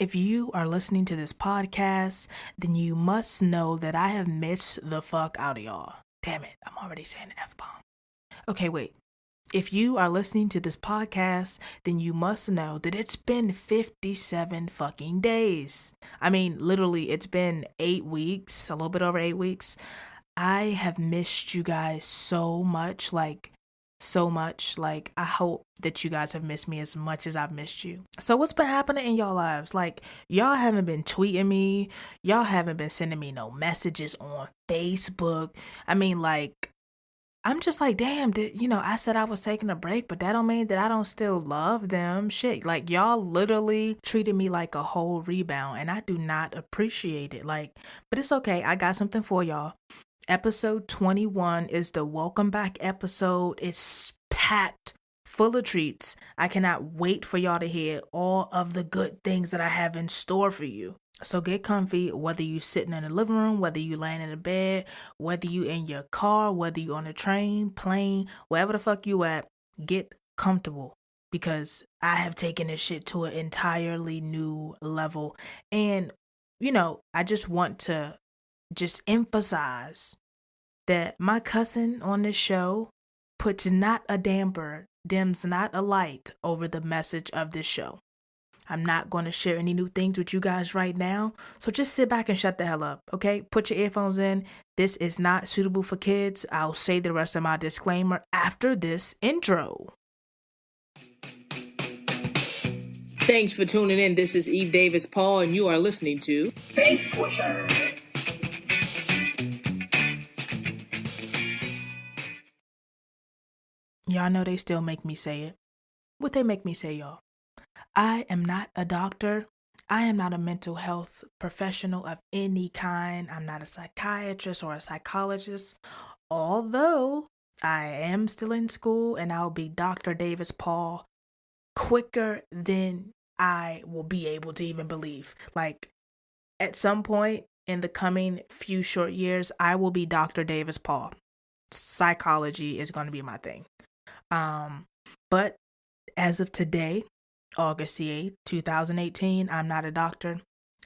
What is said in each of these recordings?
If you are listening to this podcast, then you must know that I have missed the fuck out of y'all. Damn it, I'm already saying the F-bomb. Okay, wait. If you are listening to this podcast, then you must know that it's been 57 fucking days. I mean, literally, it's been 8 weeks, a little bit over 8 weeks. I have missed you guys so much, so much. I hope that you guys have missed me as much as I've missed you. So what's been happening in y'all lives? Y'all haven't been tweeting me. Y'all haven't been sending me no messages on Facebook. I mean, I'm just like, damn, I said I was taking a break, but that don't mean that I don't still love them. Shit, y'all literally treated me like a whole rebound, and I do not appreciate it. But it's okay. I got something for y'all. Episode 21 is the welcome back episode. It's packed full of treats. I cannot wait for y'all to hear all of the good things that I have in store for you. So get comfy, whether you sitting in the living room, whether you laying in a bed, whether you in your car, whether you on a train, plane, wherever the fuck you at, get comfortable because I have taken this shit to an entirely new level. And, I just want to just emphasize that my cousin on this show puts not a damper, dims not a light over the message of this show. I'm not going to share any new things with you guys right now, so just sit back and shut the hell up, okay? Put your earphones in. This is not suitable for kids. I'll say the rest of my disclaimer after this intro. Thanks for tuning in. This is Eve Davis Paul, and you are listening to Fake Pusher. Y'all know they still make me say it. What they make me say, y'all? I am not a doctor. I am not a mental health professional of any kind. I'm not a psychiatrist or a psychologist, although I am still in school and I'll be Dr. Davis Paul quicker than I will be able to even believe. At some point in the coming few short years, I will be Dr. Davis Paul. Psychology is going to be my thing. But as of today, August the 8th, 2018, I'm not a doctor.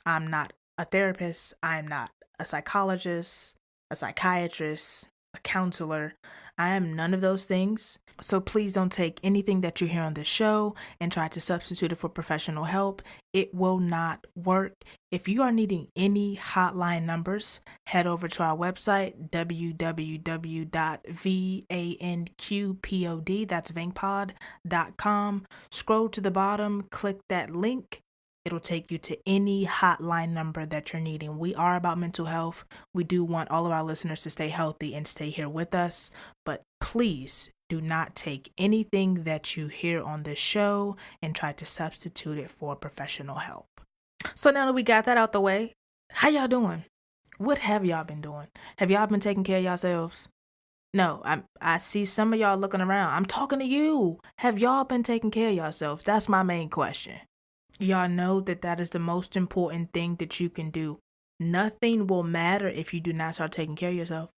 I'm not a therapist. I'm not a psychologist, a psychiatrist, a counselor. I am none of those things. So please don't take anything that you hear on this show and try to substitute it for professional help. It will not work. If you are needing any hotline numbers, head over to our website, www.vanqpod, that's vankpod.com. Scroll to the bottom, click that link. It'll take you to any hotline number that you're needing. We are about mental health. We do want all of our listeners to stay healthy and stay here with us. But please do not take anything that you hear on this show and try to substitute it for professional help. So now that we got that out the way, how y'all doing? What have y'all been doing? Have y'all been taking care of yourselves? No, I see some of y'all looking around. I'm talking to you. Have y'all been taking care of yourselves? That's my main question. Y'all know that is the most important thing that you can do. Nothing will matter if you do not start taking care of yourself.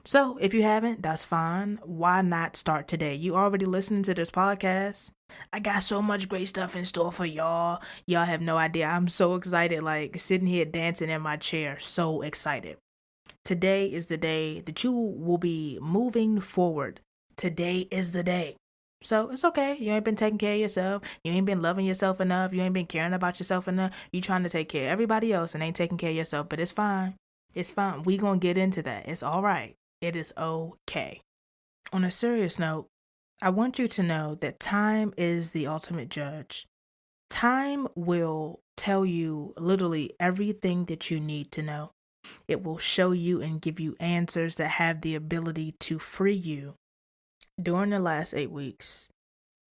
So if you haven't, that's fine. Why not start today? You already listening to this podcast. I got so much great stuff in store for y'all. Y'all have no idea. I'm so excited, sitting here dancing in my chair. So excited. Today is the day that you will be moving forward. Today is the day. So it's okay. You ain't been taking care of yourself. You ain't been loving yourself enough. You ain't been caring about yourself enough. You trying to take care of everybody else and ain't taking care of yourself. But it's fine. It's fine. We gonna get into that. It's all right. It is okay. On a serious note, I want you to know that time is the ultimate judge. Time will tell you literally everything that you need to know. It will show you and give you answers that have the ability to free you. During the last 8 weeks,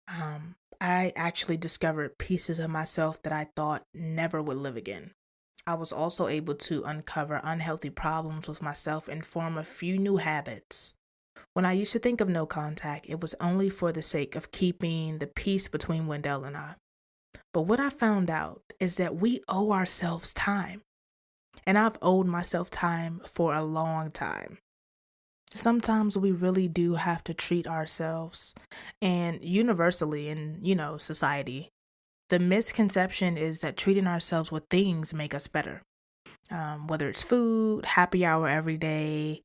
I actually discovered pieces of myself that I thought never would live again. I was also able to uncover unhealthy problems with myself and form a few new habits. When I used to think of no contact, it was only for the sake of keeping the peace between Wendell and I. But what I found out is that we owe ourselves time. And I've owed myself time for a long time. Sometimes we really do have to treat ourselves, and universally in, society, The misconception is that treating ourselves with things make us better. Whether it's food, happy hour every day.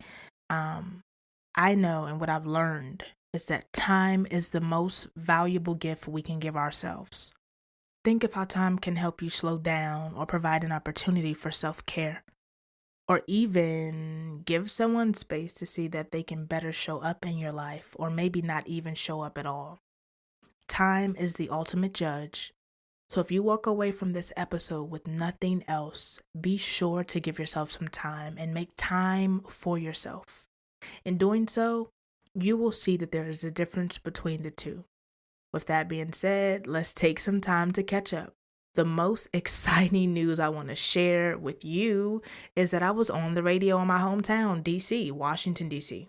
I know, and what I've learned is that time is the most valuable gift we can give ourselves. Think of how time can help you slow down or provide an opportunity for self-care, or even give someone space to see that they can better show up in your life, or maybe not even show up at all. Time is the ultimate judge. So if you walk away from this episode with nothing else, be sure to give yourself some time and make time for yourself. In doing so, you will see that there is a difference between the two. With that being said, let's take some time to catch up. The most exciting news I want to share with you is that I was on the radio in my hometown, DC, Washington, DC.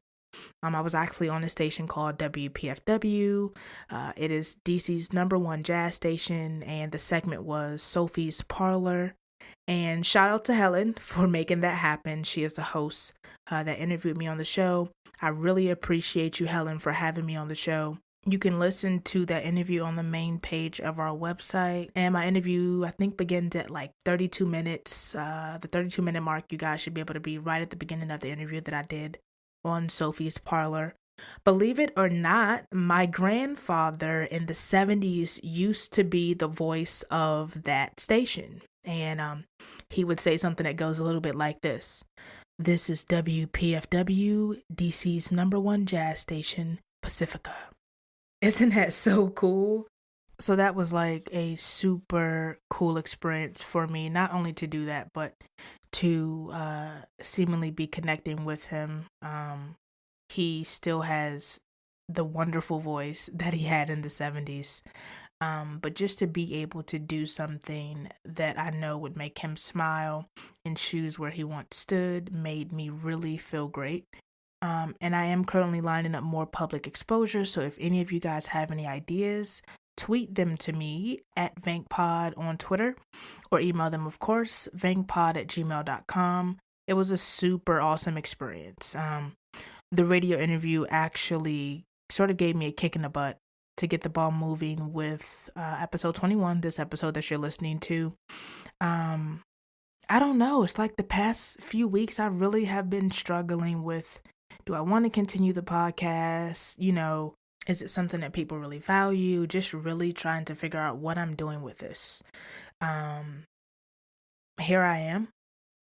I was actually on a station called WPFW. It is DC's #1 jazz station, and the segment was Sophie's Parlor. And shout out to Helen for making that happen. She is the host that interviewed me on the show. I really appreciate you, Helen, for having me on the show. You can listen to that interview on the main page of our website. And my interview, I think, begins at like 32 minutes. The 32-minute mark, you guys should be able to be right at the beginning of the interview that I did on Sophie's Parlor. Believe it or not, my grandfather in the 70s used to be the voice of that station. And he would say something that goes a little bit like this. This is WPFW, DC's #1 jazz station, Pacifica. Isn't that so cool? So that was like a super cool experience for me, not only to do that, but to seemingly be connecting with him. He still has the wonderful voice that he had in the 70s. But just to be able to do something that I know would make him smile in shoes where he once stood made me really feel great. And I am currently lining up more public exposure. So if any of you guys have any ideas, tweet them to me at VankPod on Twitter, or email them, of course, vankpod@gmail.com. It was a super awesome experience. The radio interview actually sort of gave me a kick in the butt to get the ball moving with episode 21, this episode that you're listening to. I don't know. It's like the past few weeks, I really have been struggling with, do I want to continue the podcast? You know, is it something that people really value? Just really trying to figure out what I'm doing with this. Here I am,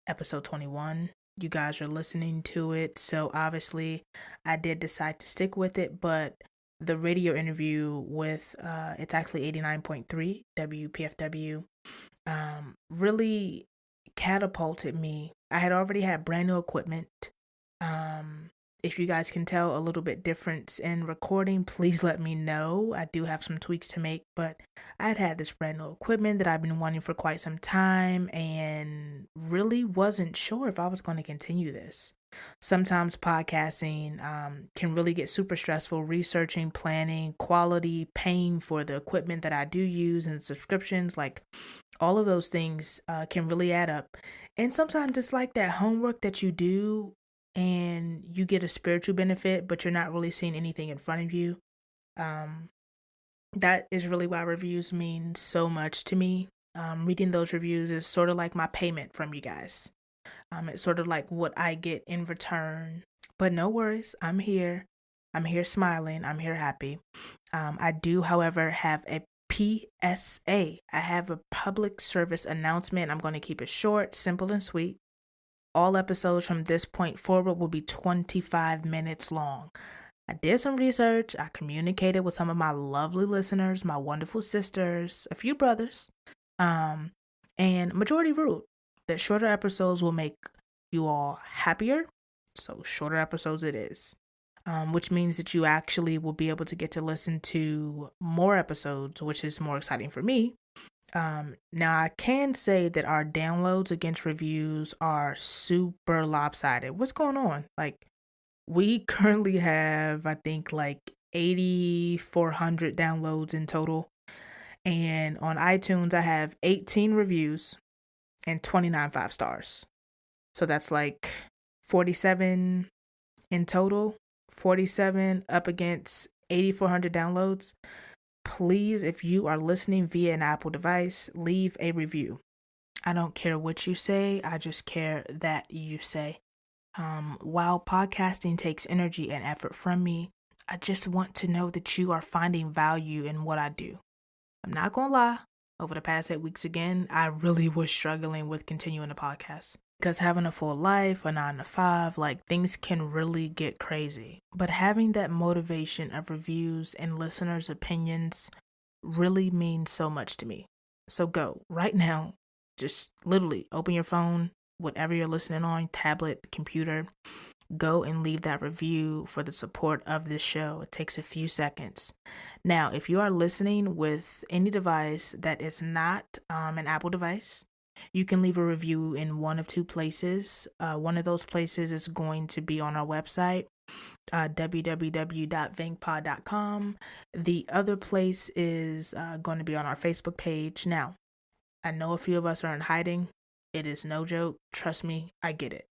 episode 21. You guys are listening to it. So obviously I did decide to stick with it, but the radio interview with, it's actually 89.3 WPFW, really catapulted me. I had already had brand new equipment. If you guys can tell a little bit difference in recording, please let me know. I do have some tweaks to make, but I'd had this brand new equipment that I've been wanting for quite some time and really wasn't sure if I was going to continue this. Sometimes podcasting can really get super stressful, researching, planning, quality, paying for the equipment that I do use and subscriptions, like all of those things can really add up. And sometimes it's like that homework that you do and you get a spiritual benefit, but you're not really seeing anything in front of you. That is really why reviews mean so much to me. Reading those reviews is sort of like my payment from you guys. It's sort of like what I get in return. But no worries, I'm here. I'm here smiling. I'm here happy. I do, however, have a PSA. I have a public service announcement. I'm going to keep it short, simple, and sweet. All episodes from this point forward will be 25 minutes long. I did some research. I communicated with some of my lovely listeners, my wonderful sisters, a few brothers, and majority ruled that shorter episodes will make you all happier. So shorter episodes it is, which means that you actually will be able to get to listen to more episodes, which is more exciting for me. Now I can say that our downloads against reviews are super lopsided. What's going on? Like, we currently have, I think, like 8,400 downloads in total. And on iTunes, I have 18 reviews and 29 5 stars. So that's like 47 in total, 47 up against 8,400 downloads. please, if you are listening via an Apple device, leave a review. I don't care what you say. I just care that you say. While podcasting takes energy and effort from me, I just want to know that you are finding value in what I do. I'm not going to lie. Over the past 8 weeks again, I really was struggling with continuing the podcast. Because having a full life, a 9 to 5, like things can really get crazy. But having that motivation of reviews and listeners' opinions really means so much to me. So go right now, just literally open your phone, whatever you're listening on, tablet, computer, go and leave that review for the support of this show. It takes a few seconds. Now, if you are listening with any device that is not an Apple device, you can leave a review in one of two places. One of those places is going to be on our website, www.vankpod.com. The other place is going to be on our Facebook page. Now, I know a few of us are in hiding. It is no joke. Trust me, I get it.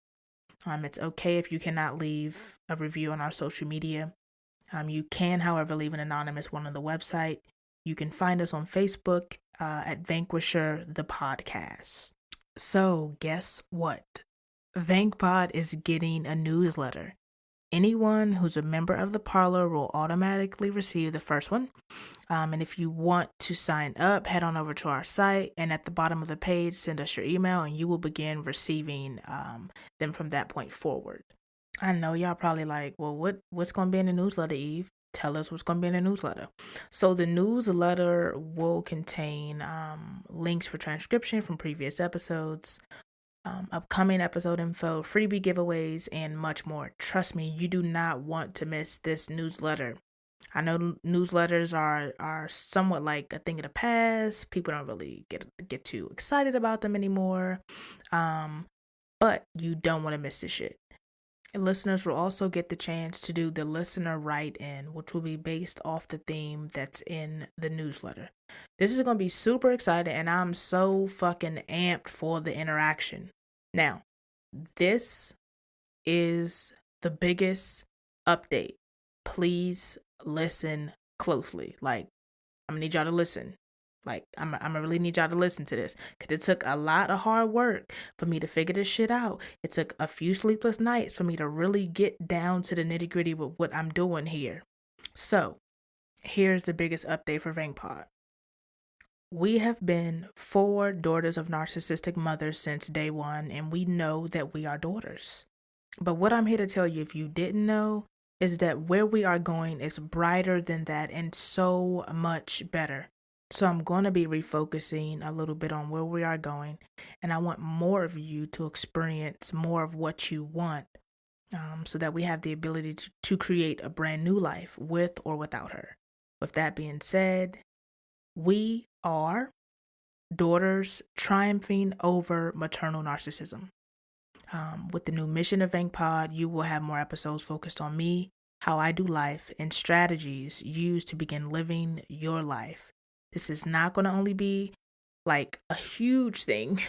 It's okay if you cannot leave a review on our social media. You can, however, leave an anonymous one on the website. You can find us on Facebook at Vanquisher the Podcast. So guess what? VankPod is getting a newsletter. Anyone who's a member of the parlor will automatically receive the first one. And if you want to sign up, head on over to our site, and at the bottom of the page, send us your email, and you will begin receiving them from that point forward. I know y'all probably like, well, what's going to be in the newsletter, Eve? Tell us what's going to be in the newsletter. So the newsletter will contain links for transcription from previous episodes, upcoming episode info, freebie giveaways, and much more. Trust me, you do not want to miss this newsletter. I know newsletters are somewhat like a thing of the past. People don't really get too excited about them anymore. But you don't want to miss this shit. And listeners will also get the chance to do the listener write-in, which will be based off the theme that's in the newsletter. This is going to be super exciting, and I'm so fucking amped for the interaction. Now, this is the biggest update. Please listen closely. Like, I'm going to need y'all to listen. Like, I'm gonna really need y'all to listen to this, because it took a lot of hard work for me to figure this shit out. It took a few sleepless nights for me to really get down to the nitty gritty with what I'm doing here. So, here's the biggest update for VankPod. We have been 4 daughters of narcissistic mothers since day one, and we know that we are daughters. But what I'm here to tell you, if you didn't know, is that where we are going is brighter than that and so much better. So I'm going to be refocusing a little bit on where we are going, and I want more of you to experience more of what you want, so that we have the ability to create a brand new life with or without her. With that being said, we are daughters triumphing over maternal narcissism. With the new mission of VankPod, you will have more episodes focused on me, how I do life, and strategies used to begin living your life. This is not going to only be like a huge thing,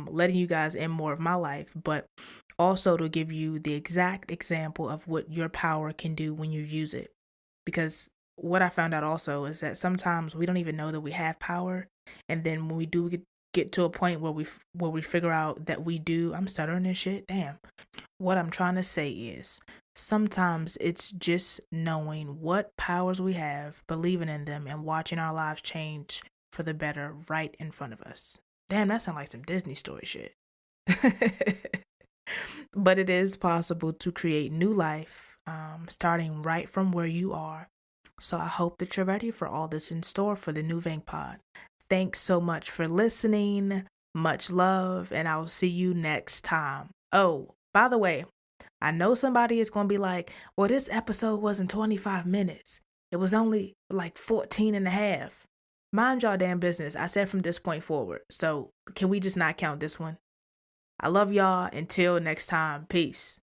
letting you guys in more of my life, but also to give you the exact example of what your power can do when you use it. Because what I found out also is that sometimes we don't even know that we have power. And then when we do get to a point where we figure out that we do, I'm stuttering and shit. Damn. What I'm trying to say is, sometimes it's just knowing what powers we have, believing in them, and watching our lives change for the better right in front of us. Damn, that sounds like some Disney story shit. But it is possible to create new life, starting right from where you are. So I hope that you're ready for all that's in store for the new VankPod. Thanks so much for listening. Much love, and I'll see you next time. Oh, by the way, I know somebody is going to be like, well, this episode wasn't 25 minutes. It was only like 14 and a half. Mind y'all damn business. I said from this point forward. So can we just not count this one? I love y'all. Until next time. Peace.